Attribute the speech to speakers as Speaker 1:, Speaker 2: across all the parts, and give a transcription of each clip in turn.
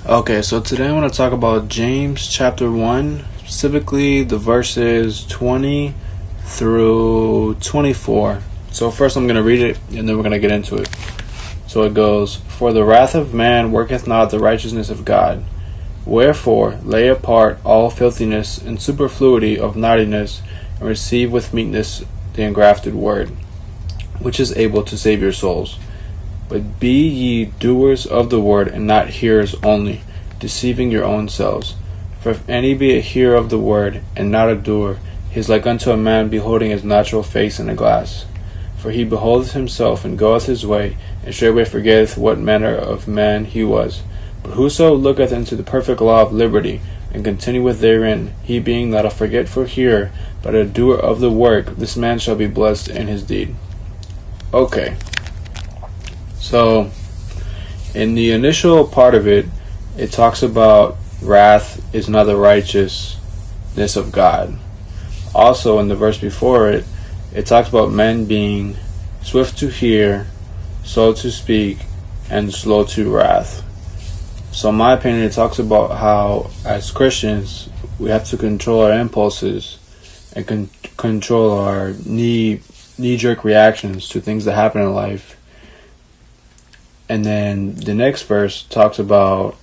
Speaker 1: Okay, so today I want to talk about James chapter 1, specifically the verses 20 through 24. So first I'm going to read it and then we're going to get into it. So it goes, "For the wrath of man worketh not the righteousness of God. Wherefore lay apart all filthiness and superfluity of naughtiness, and receive with meekness the engrafted word, which is able to save your souls. But be ye doers of the word, and not hearers only, deceiving your own selves. For if any be a hearer of the word, and not a doer, he is like unto a man beholding his natural face in a glass. For he beholdeth himself, and goeth his way, and straightway forgetteth what manner of man he was. But whoso looketh into the perfect law of liberty, and continueth therein, he being not a forgetful hearer, but a doer of the work, this man shall be blessed in his deed." Okay. So, in the initial part of it, it talks about wrath is not the righteousness of God. Also, in the verse before it, it talks about men being swift to hear, slow to speak, and slow to wrath. So in my opinion, it talks about how, as Christians, we have to control our impulses and control our knee-jerk reactions to things that happen in life. And then the next verse talks about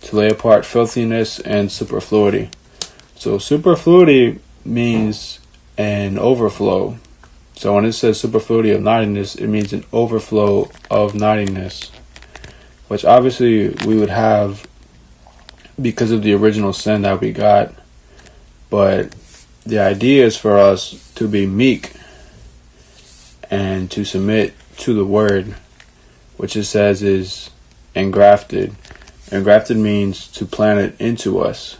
Speaker 1: to lay apart filthiness and superfluity. So superfluity means an overflow. So when it says superfluity of naughtiness, it means an overflow of naughtiness, which obviously we would have because of the original sin that we got. But the idea is for us to be meek and to submit to the word, which it says is engrafted. Engrafted means to plant it into us,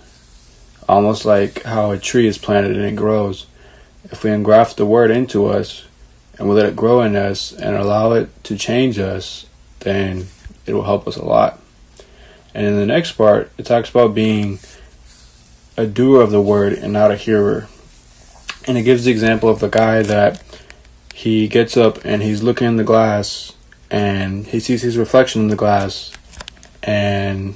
Speaker 1: almost like how a tree is planted and it grows. If we engraft the word into us and we let it grow in us and allow it to change us, then it will help us a lot. And in the next part, it talks about being a doer of the word and not a hearer. And it gives the example of the guy that he gets up and he's looking in the glass and he sees his reflection in the glass, and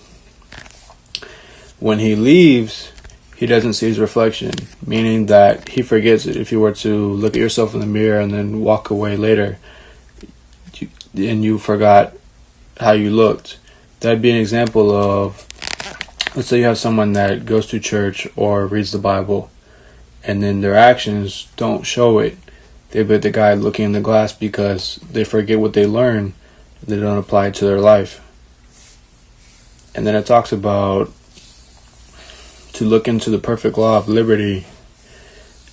Speaker 1: when he leaves, he doesn't see his reflection, meaning that he forgets it. If you were to look at yourself in the mirror and then walk away later, and you forgot how you looked, that'd be an example of, let's say you have someone that goes to church or reads the Bible, and then their actions don't show it. They've been the guy looking in the glass because they forget what they learn. They don't apply it to their life. And then it talks about to look into the perfect law of liberty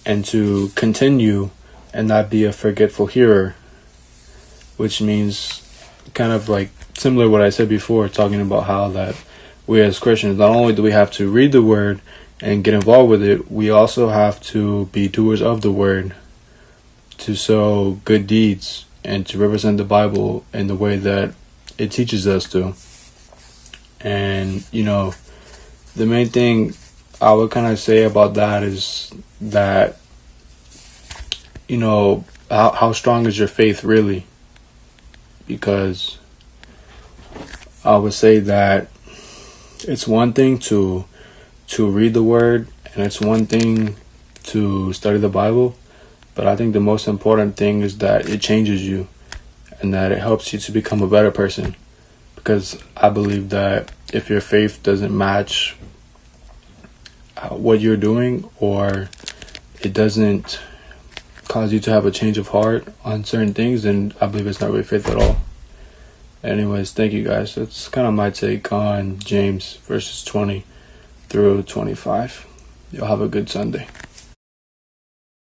Speaker 1: and to continue and not be a forgetful hearer, which means kind of like similar to what I said before, talking about how that we as Christians, not only do we have to read the word and get involved with it, we also have to be doers of the word, to sow good deeds and to represent the Bible in the way that it teaches us to. And, the main thing I would kind of say about that is that, how strong is your faith really? Because I would say that it's one thing to read the word, and it's one thing to study the Bible, but I think the most important thing is that it changes you and that it helps you to become a better person. Because I believe that if your faith doesn't match what you're doing, or it doesn't cause you to have a change of heart on certain things, then I believe it's not really faith at all. Anyways, thank you guys. That's kind of my take on James verses 20 through 25. You'll have a good Sunday.